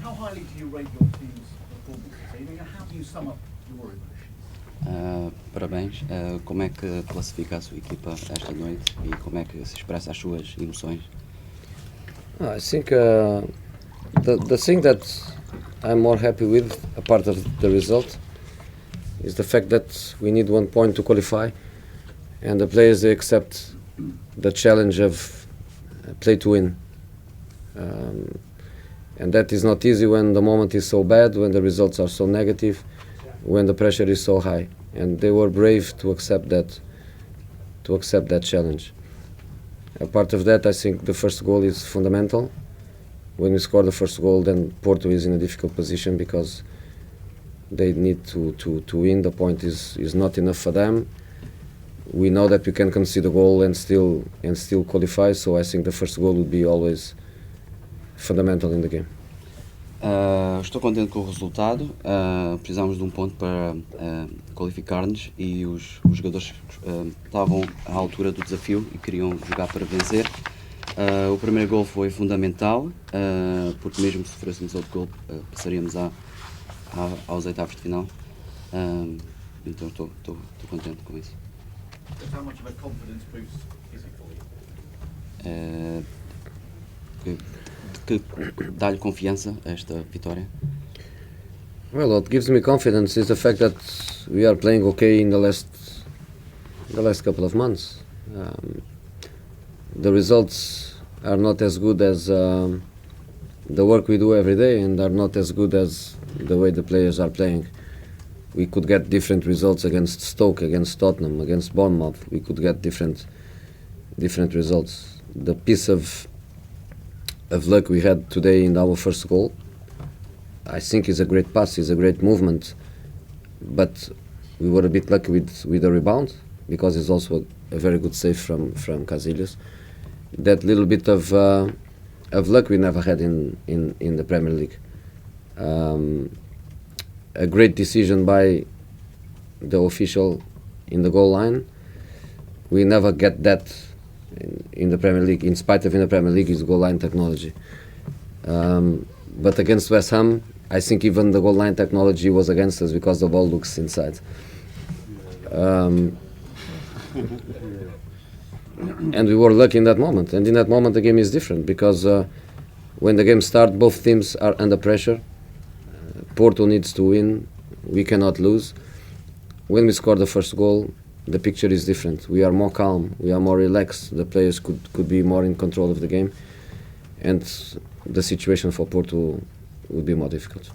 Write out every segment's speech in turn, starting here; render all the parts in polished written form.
How highly do you rate your team's performance this evening, and how do you sum up your emotions? Parabéns. Como é que classifica a sua equipa esta noite e como é que se expressa as suas emoções? I think the thing that I'm more happy with, apart of the result, is the fact that we need 1 point to qualify, and the players, they accept the challenge of play to win. And that is not easy when the moment is so bad, when the results are so negative, when the pressure is so high. And they were brave to accept that challenge. A part of that, I think the first goal is fundamental. When we score the first goal, then Porto is in a difficult position because they need to win. The point is not enough for them. We know that we can concede a goal and still qualify, so I think the first goal would be always fundamental in the game. Estou contente com o resultado. Precisamos de um ponto para qualificar-nos e os jogadores estavam à altura do desafio e queriam jogar para vencer. O primeiro gol foi fundamental, porque mesmo se sofrêssemos outro gol, passaríamos aos oitavos de final. Então estou contente com isso. How much of a confidence boost is it for you? Que dá-lhe confiança esta vitória? Well, what gives me confidence is the fact that we are playing okay in the last couple of months. The results are not as good as the work we do every day, and are not as good as the way the players are playing. We could get different results against Stoke, against Tottenham, against Bournemouth. We could get different results. The piece of luck we had today in our first goal, I think, is a great pass, is a great movement, but we were a bit lucky with the rebound, because it's also a very good save from Casillas. That little bit of luck we never had in the Premier League. A great decision by the official in the goal line. We never get that in the Premier League, in spite of in the Premier League is goal line technology. But against West Ham, I think even the goal line technology was against us because the ball looks inside. And we were lucky in that moment. And in that moment, the game is different because when the game starts, both teams are under pressure. Porto needs to win. We cannot lose. When we score the first goal, the picture is different. We are more calm. We are more relaxed. The players could be more in control of the game, and the situation for Porto would be more difficult.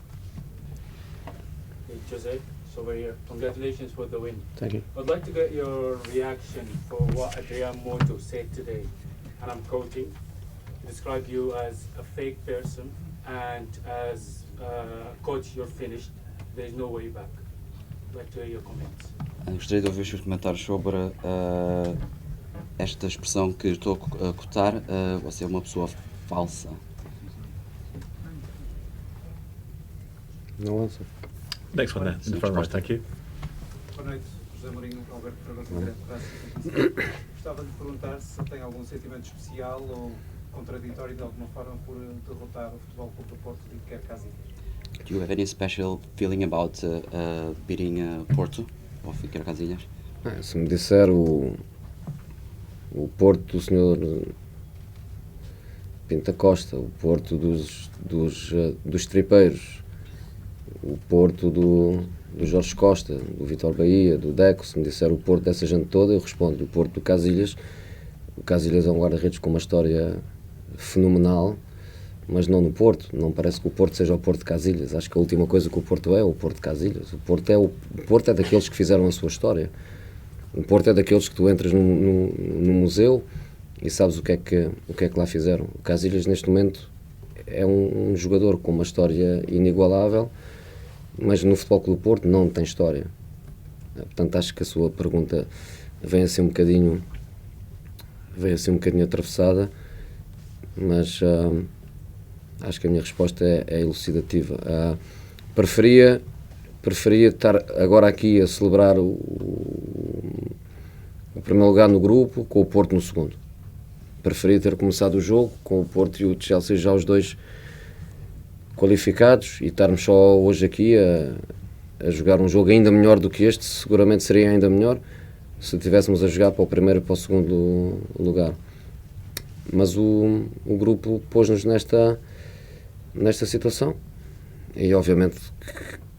Hey, Jose, so we're here. Congratulations for the win. Thank you. I'd like to get your reaction for what Adrian Moto said today, and I'm quoting. He described you as a fake person, and as coach, you're finished. There's no way back. I'd like to hear your comments. Gostaria de ouvir os seus comentários sobre esta expressão que estou a cotar. Você é uma pessoa falsa. No answer. Next one there, in the front right, thank you. Boa noite, José Mourinho, Alberto Ferreira, Direto. Gostava de perguntar se tem algum sentimento especial ou contraditório de alguma forma por derrotar o Futebol Clube do Porto e quer Casillas. Do you have any special feeling about beating Porto ou Iker Casillas? Se me disser o Porto do Sr. Pinta Costa, o Porto dos Tripeiros, o Porto do Jorge Costa, do Vitor Bahia, do Deco, se me disser o Porto dessa gente toda, eu respondo o Porto do Casillas. O Casillas é um guarda-redes com uma história fenomenal, mas não no Porto. Não parece que o Porto seja o Porto de Casillas. Acho que a última coisa que o Porto é o Porto de Casillas. O Porto é daqueles que fizeram a sua história. O Porto é daqueles que tu entras no museu e sabes o que é que lá fizeram. O Casillas neste momento é um jogador com uma história inigualável, mas no Futebol Clube do Porto não tem história. Portanto, acho que a sua pergunta vem assim um bocadinho atravessada, mas acho que a minha resposta é elucidativa. Preferia estar agora aqui a celebrar o primeiro lugar no grupo com o Porto no segundo. Preferia ter começado o jogo com o Porto e o Chelsea já os dois qualificados e estarmos só hoje aqui a jogar um jogo ainda melhor do que este, seguramente seria ainda melhor se estivéssemos a jogar para o primeiro e para o segundo lugar. Mas o grupo pôs-nos nesta situação e obviamente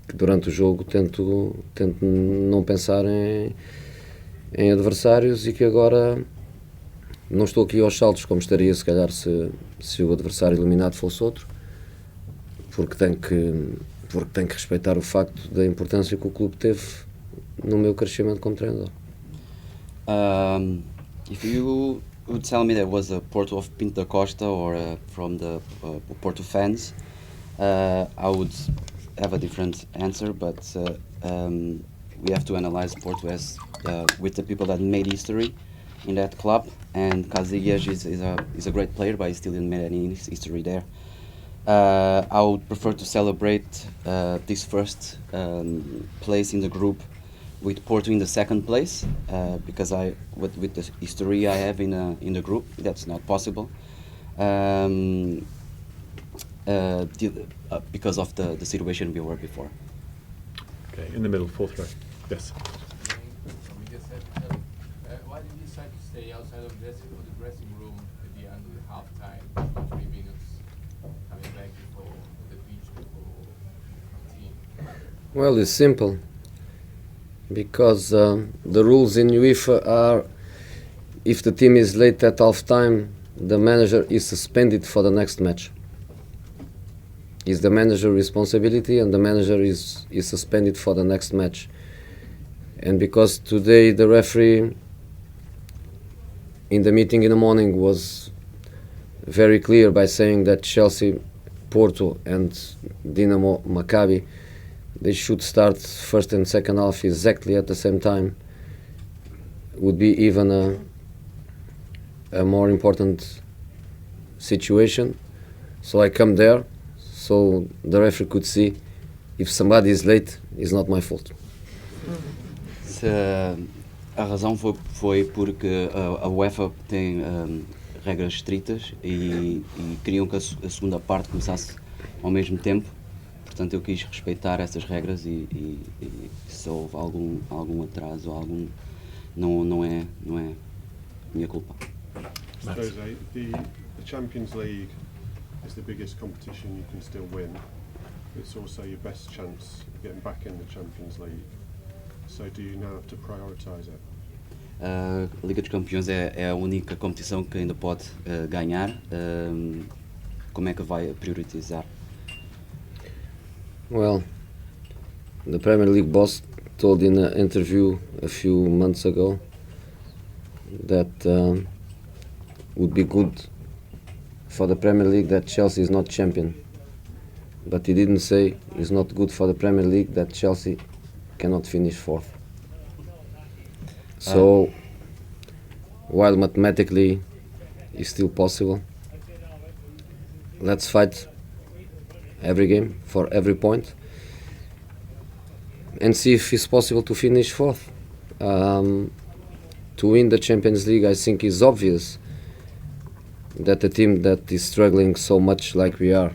que durante o jogo tento não pensar em adversários e que agora não estou aqui aos saltos como estaria se calhar se o adversário eliminado fosse outro, porque tenho que respeitar o facto da importância que o clube teve no meu crescimento como treinador. If you would tell me that was a Porto of Pinto da Costa or from the Porto fans, I would have a different answer, but we have to analyze Porto as with the people that made history in that club, and Casillas is a great player, but he still didn't make any history there. I would prefer to celebrate this first place in the group with Porto in the second place, because with the history I have in the group, that's not possible. Because of the situation we were before. Okay, in the middle, fourth row. Yes. Why did you decide to stay outside of the dressing room at the end of the half time, 3 minutes, coming back before the pitch before the team? Well, it's simple. Because the rules in UEFA are, if the team is late at half time, the manager is suspended for the next match. It's the manager's responsibility, and the manager is suspended for the next match. And because today the referee in the meeting in the morning was very clear by saying that Chelsea, Porto and Dinamo Maccabi, they should start first and second half exactly at the same time, would be even a more important situation. So I come there so the referee could see if somebody is late, it's not my fault. A razão foi porque a UEFA tem regras estritas e queriam que a segunda parte começasse ao mesmo tempo. Portanto, eu quis respeitar essas regras e se houve algum atraso ou não é minha culpa. Jose, the Champions League is the biggest competition you can still win. It's also your best chance of getting back in the Champions League. So do you now have to prioritise it? A Liga dos Campeões é a única competição que ainda pode ganhar. Como é que vai priorizar? Well, the Premier League boss told in an interview a few months ago that would be good for the Premier League that Chelsea is not champion. But he didn't say it's not good for the Premier League that Chelsea cannot finish fourth. So, while mathematically it's still possible, let's fight every game for every point and see if it's possible to finish fourth. To win the Champions League, I think is obvious that a team that is struggling so much like we are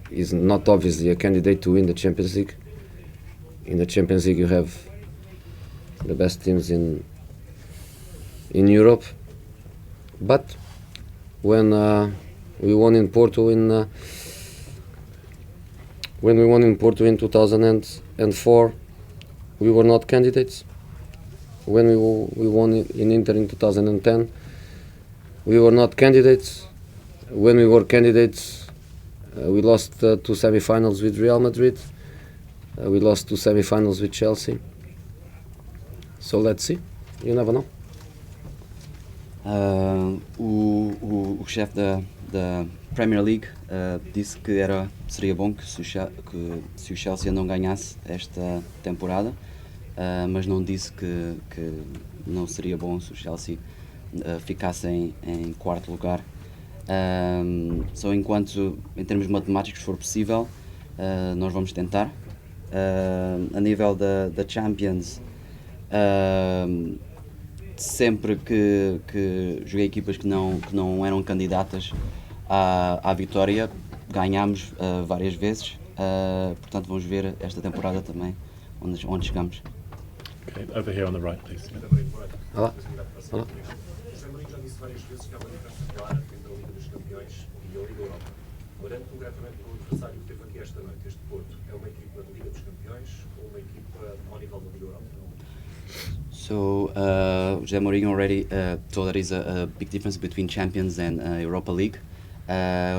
is not obviously a candidate to win the Champions League. In the Champions League you have the best teams in Europe, but when we won in Porto in 2004, we were not candidates. When we won in Inter in 2010, we were not candidates. When we were candidates, we lost 2 semi-finals with Real Madrid. We lost 2 semi-finals with Chelsea. So let's see. You never know. O chefe da Premier League disse que seria bom que se o Chelsea não ganhasse esta temporada, mas não disse que não seria bom se o Chelsea ficasse em quarto lugar. Só enquanto, em termos matemáticos, for possível, nós vamos tentar. A nível da Champions, sempre que joguei equipas que não eram candidatas à vitória, ganhámos várias vezes, portanto vamos ver esta temporada também onde chegamos. Okay, over here on the right, please. Olá. Olá. José Mourinho já disse várias vezes que há uma diferença clara entre a Liga dos Campeões e a Liga Europa. Olhando concretamente para o adversário que teve aqui esta noite, este Porto, é uma equipa da Liga dos Campeões ou uma equipa ao nível da Liga Europa? So Jose Mourinho already told that is a big difference between Champions and Europa League.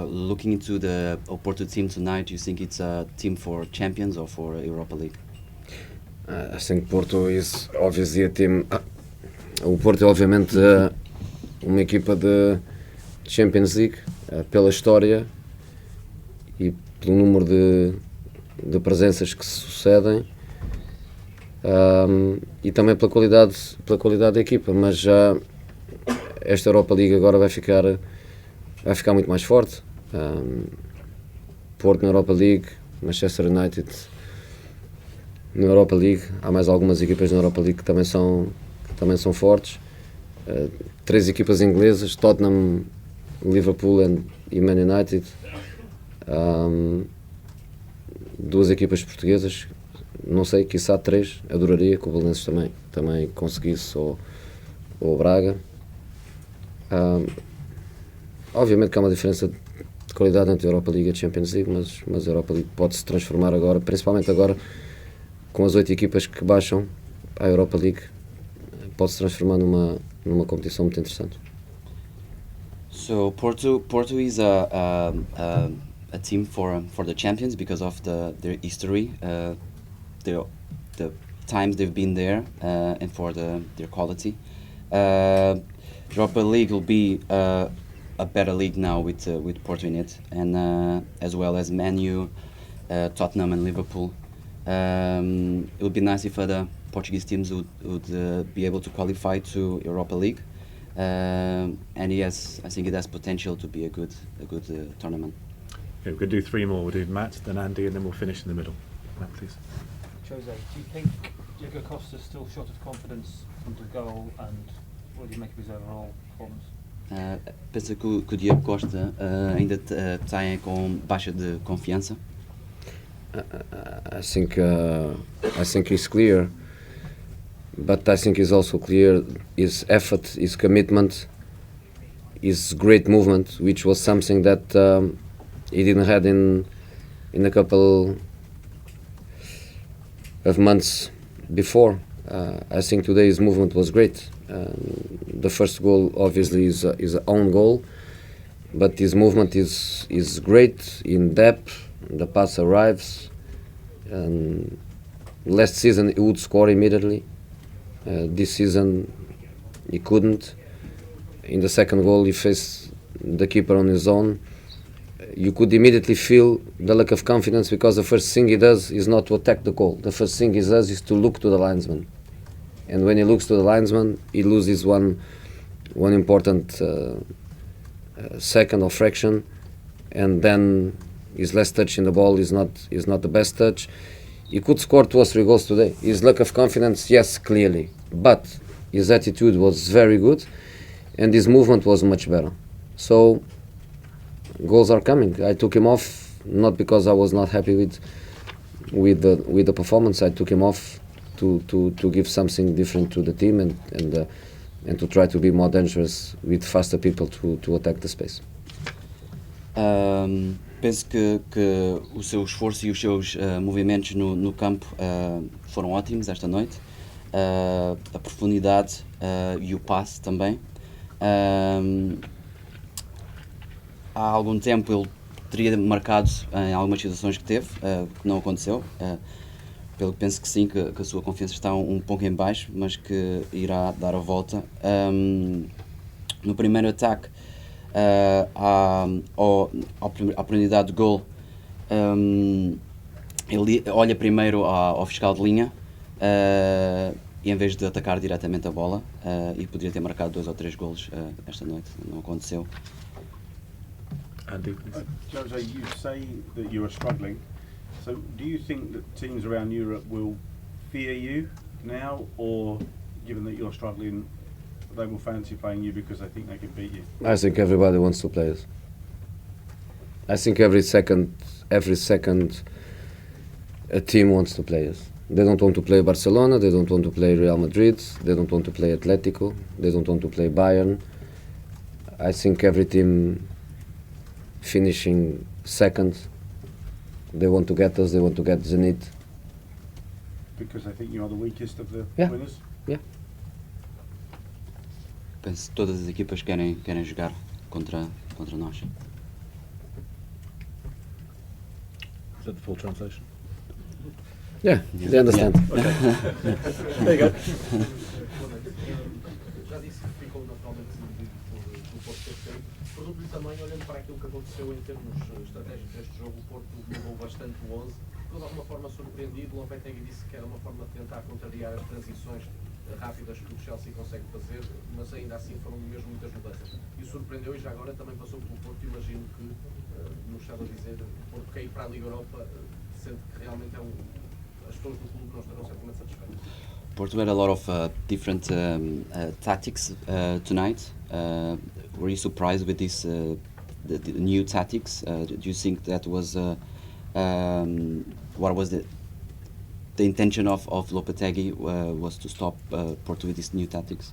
Looking into the Porto team tonight, do you think it's a team for Champions or for Europa League? I think Porto is obviously a team. O Porto é obviamente uma equipa de Champions League pela história e pelo número de presenças que se sucedem, e também pela qualidade da equipa, mas já esta Europa League agora vai ficar muito mais forte. Porto na Europa League, Manchester United na Europa League, há mais algumas equipas na Europa League que também são fortes. 3 equipas inglesas, Tottenham, Liverpool e Man United. 2 equipas portuguesas, não sei, quiçá 3, adoraria que o Belenenses também conseguisse, ou o Braga. Obviamente que há uma diferença de qualidade entre a Europa League e a Champions League, mas a Europa League pode-se transformar agora, principalmente agora com as 8 equipas que baixam à Europa League, pode-se transformar numa competição muito interessante. So Porto is a team for the champions because of their history, the times they've been there, and for their quality. Europa League will be a better league now with Porto in it, and as well as Man U, Tottenham and Liverpool. It would be nice if other Portuguese teams would be able to qualify to Europa League, and yes, I think it has potential to be a good tournament. Okay, we're going to do 3 more. We'll do Matt, then Andy, and then we'll finish in the middle. Matt, please. Jose, do you think Diego Costa is still short of confidence from the goal, and what do you make of his overall performance? Pensa que o Diego Costa ainda está com baixa de confiança? I think he's clear, but I think he's also clear his effort, his commitment, his great movement, which was something that he didn't have in a couple of months before. I think today his movement was great. The first goal obviously is an own goal, but his movement is great, in depth. The pass arrives. Last season he would score immediately. This season he couldn't. In the second goal he faced the keeper on his own. You could immediately feel the lack of confidence, because the first thing he does is not to attack the goal. The first thing he does is to look to the linesman. And when he looks to the linesman, he loses one important second or fraction, and then his last touch in the ball is not the best touch. He could score 2 or 3 goals today. His lack of confidence, yes, clearly, but his attitude was very good, and his movement was much better. So goals are coming. I took him off not because I was not happy with the performance. I took him off to give something different to the team, and to try to be more dangerous with faster people to attack the space. Penso que o seu esforço e os seus movimentos no campo foram ótimos esta noite. A profundidade e o passe também. Há algum tempo ele teria marcado em algumas situações que teve, que não aconteceu. Pelo que penso que sim, que a sua confiança está um pouco em baixo, mas que irá dar a volta. No primeiro ataque, à oportunidade de gol, ele olha primeiro ao fiscal de linha, e em vez de atacar diretamente a bola, e poderia ter marcado 2 ou 3 golos esta noite. Não aconteceu. Andy, please. Jose, you say that you are struggling. So, do you think that teams around Europe will fear you now, or given that you're struggling, they will fancy playing you because they think they can beat you? I think everybody wants to play us. I think every second a team wants to play us. They don't want to play Barcelona, they don't want to play Real Madrid, they don't want to play Atletico, they don't want to play Bayern. I think every team finishing second, they want to get us, they want to get Zenit. Because I think you are the weakest of the Yeah. winners? Penso que todas as equipas querem jogar contra nós. Is that the full translation? Yeah, they understand. There you go. Já disse que ficou naturalmente desiludido pelo Porto ter saído. Pergunto-lhe também, olhando para aquilo que aconteceu em termos estratégicos deste jogo, o Porto mudou bastante o 11. Ficou de alguma forma surpreendido. Lopetegui disse que era uma forma de tentar contrariar as transições rápidas que o Chelsea consegue fazer, mas ainda assim foram mesmo muitas mudanças. E surpreendeu, e já agora também passou pelo Porto. Imagino que, nos estava a dizer, o Porto cair para a Liga Europa, sente que realmente as pessoas do clube não estarão certamente satisfeitas. Porto had a lot of different tactics tonight. Were you surprised with this the new tactics? Do you think that was what was the intention of Lopetegui was to stop Porto with these new tactics?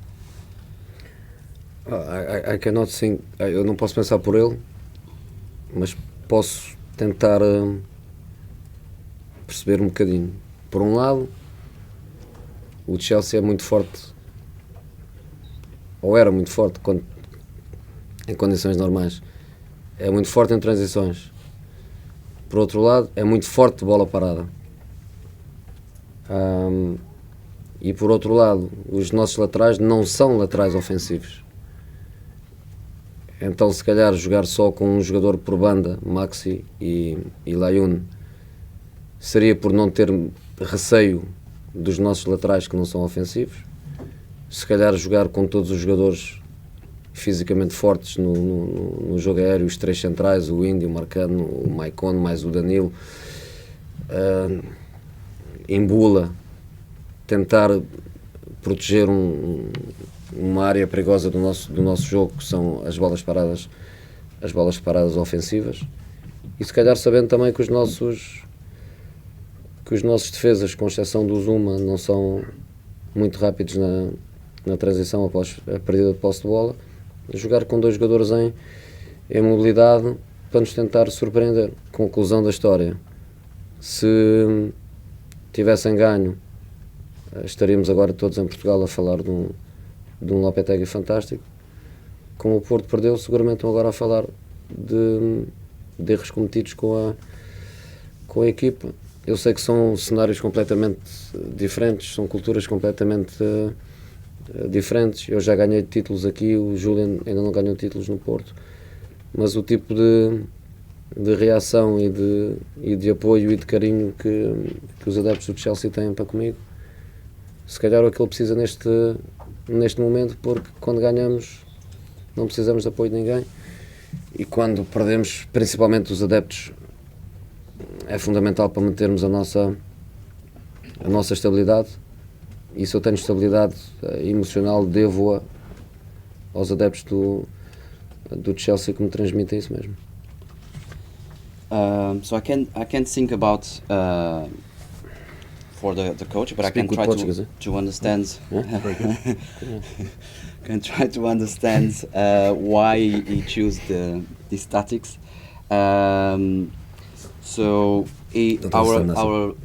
I cannot think. Eu não posso pensar por ele, mas posso tentar perceber um bocadinho. Por um lado, o Chelsea é muito forte, ou era muito forte em condições normais. É muito forte em transições. Por outro lado, é muito forte de bola parada. E por outro lado, os nossos laterais não são laterais ofensivos. Então, se calhar, jogar só com um jogador por banda, Maxi e Layun, seria por não ter receio dos nossos laterais que não são ofensivos. Se calhar, jogar com todos os jogadores fisicamente fortes no jogo aéreo, os três centrais, o Índio, o Marcano, o Maicon, mais o Danilo, em bula, tentar proteger uma área perigosa do nosso jogo, que são as bolas paradas ofensivas, e se calhar sabendo também que os nossos defesas, com exceção do Zuma, não são muito rápidos na transição após a perdida de posse de bola, jogar com dois jogadores em mobilidade para nos tentar surpreender. Conclusão da história: se tivessem ganho, estaríamos agora todos em Portugal a falar de um Lopetegui fantástico. Como o Porto perdeu, seguramente estão agora a falar de erros cometidos com a equipa. Eu sei que são cenários completamente diferentes, são culturas completamente diferentes. Eu já ganhei títulos aqui, o Julian ainda não ganhou títulos no Porto, mas o tipo de reação e de apoio e de carinho que os adeptos do Chelsea têm para comigo, se calhar é o que ele precisa neste momento, porque quando ganhamos não precisamos de apoio de ninguém, e quando perdemos, principalmente os adeptos, é fundamental para mantermos a nossa estabilidade. E se eu tenho estabilidade emocional, devo-a aos adeptos do Chelsea, que me transmitem isso mesmo. So I can't think about for the coach, but Speak I can try to understand. Can try to understand why he chose these tactics. So our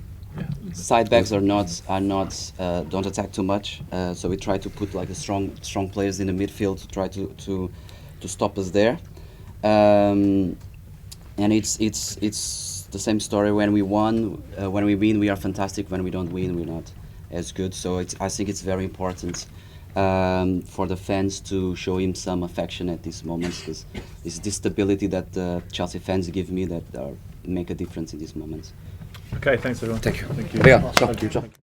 side backs don't attack too much. So we try to put like a strong players in the midfield to try to stop us there. And it's the same story when we won. When we win, we are fantastic. When we don't win, we're not as good. So I think it's very important for the fans to show him some affection at these moments, because it's this stability that the Chelsea fans give me that make a difference in these moments. Okay, thanks everyone. Thank you. Thank you. Obrigado. Thank you.